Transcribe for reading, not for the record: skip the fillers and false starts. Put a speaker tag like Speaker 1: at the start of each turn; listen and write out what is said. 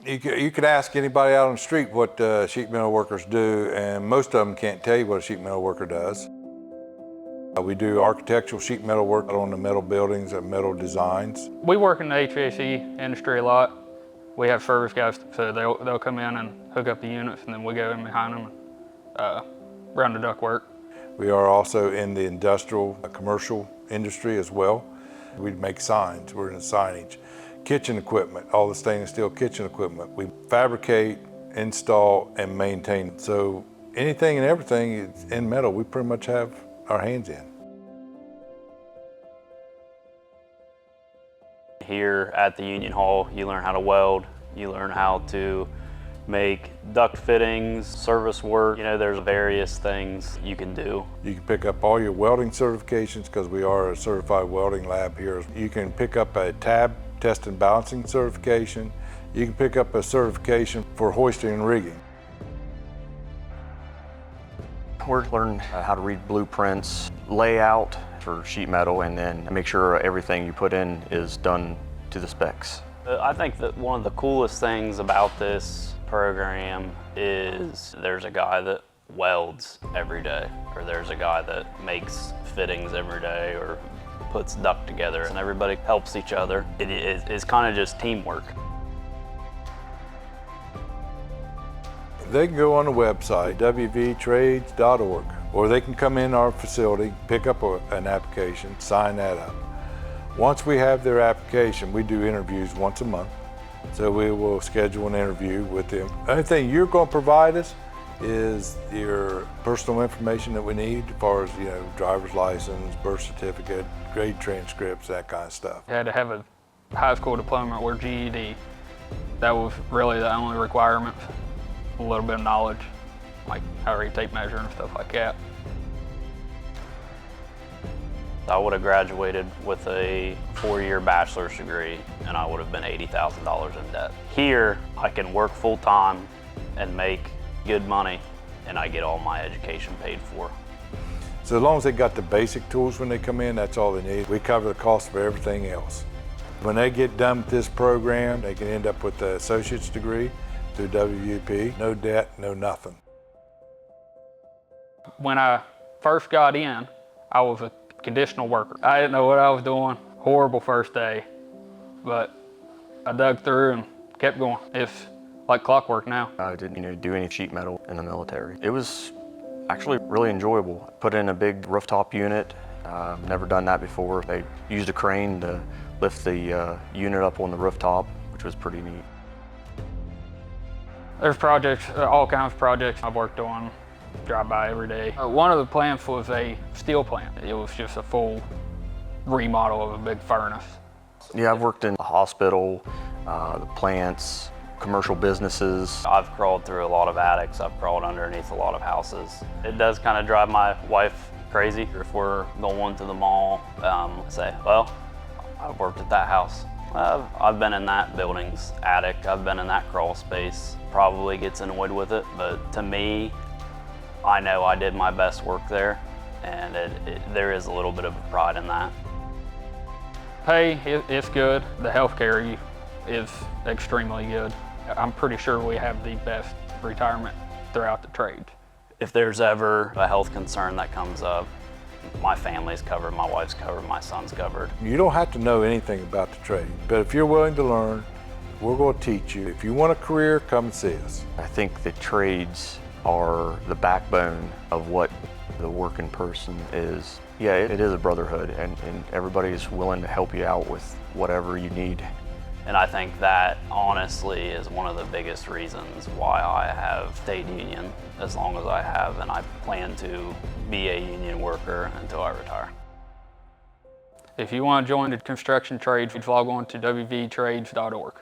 Speaker 1: You could ask anybody out on the street what sheet metal workers do, and most of them can't tell you what a sheet metal worker does. We do architectural sheet metal work on the metal buildings and metal designs.
Speaker 2: We work in the HVAC industry a lot. We have service guys, so they'll come in and hook up the units, and then we go in behind them and run the ductwork.
Speaker 1: We are also in the industrial, commercial industry as well. We make signs, we're in signage. Kitchen equipment, all the stainless steel kitchen equipment. We fabricate, install, and maintain. So anything and everything in metal, we pretty much have our hands in.
Speaker 3: Here at the Union Hall, you learn how to weld, you learn how to make duct fittings, service work. You know, there's various things you can do.
Speaker 1: You can pick up all your welding certifications because we are a certified welding lab here. You can pick up a tab test and balancing certification. You can pick up a certification for hoisting and rigging.
Speaker 4: We're learning how to read blueprints, layout for sheet metal, and then make sure everything you put in is done to the specs.
Speaker 3: I think that one of the coolest things about this program is there's a guy that welds every day, or there's a guy that makes fittings every day, or puts duct together, and everybody helps each other. It's kind of just teamwork.
Speaker 1: They can go on the website, wvtrades.org, or they can come in our facility, pick up an application, sign that up. Once we have their application, we do interviews once a month. So we will schedule an interview with them. The only thing you're going to provide us is your personal information that we need, as far as, driver's license, birth certificate, grade transcripts, that kind of stuff.
Speaker 2: You had to have a high school diploma or GED. That was really the only requirement. A little bit of knowledge, like how to read tape measure and stuff like that.
Speaker 3: I would have graduated with a 4-year bachelor's degree, and I would have been $80,000 in debt. Here, I can work full-time and make good money, and I get all my education paid for.
Speaker 1: So as long as they got the basic tools when they come in, that's all they need. We cover the cost for everything else. When they get done with this program, they can end up with the associate's degree through WVP. No debt, no nothing.
Speaker 2: When I first got in, I was a conditional worker. I didn't know what I was doing. Horrible first day, but I dug through and kept going. It's like clockwork now.
Speaker 4: I didn't do any sheet metal in the military. It was actually really enjoyable. Put in a big rooftop unit. Never done that before. They used a crane to lift the unit up on the rooftop, which was pretty neat.
Speaker 2: There's projects, all kinds of projects I've worked on, drive by every day. One of the plants was a steel plant. It was just a full remodel of a big furnace.
Speaker 4: Yeah, I've worked in the hospital, the plants, commercial businesses.
Speaker 3: I've crawled through a lot of attics. I've crawled underneath a lot of houses. It does kind of drive my wife crazy. If we're going to the mall, say, well, I've worked at that house. I've been in that building's attic. I've been in that crawl space. Probably gets annoyed with it, but to me, I know I did my best work there, and there is a little bit of a pride in that.
Speaker 2: Pay, it's good. The healthcare is extremely good. I'm pretty sure we have the best retirement throughout the trade.
Speaker 3: If there's ever a health concern that comes up, my family's covered, my wife's covered, my son's covered.
Speaker 1: You don't have to know anything about the trade, but if you're willing to learn, we're going to teach you. If you want a career, come and see us.
Speaker 4: I think the trades are the backbone of what the working person is. Yeah, it is a brotherhood, and everybody is willing to help you out with whatever you need.
Speaker 3: And I think that honestly is one of the biggest reasons why I have stayed union as long as I have, and I plan to be a union worker until I retire.
Speaker 2: If you want to join the construction trades, log on to wvtrades.org.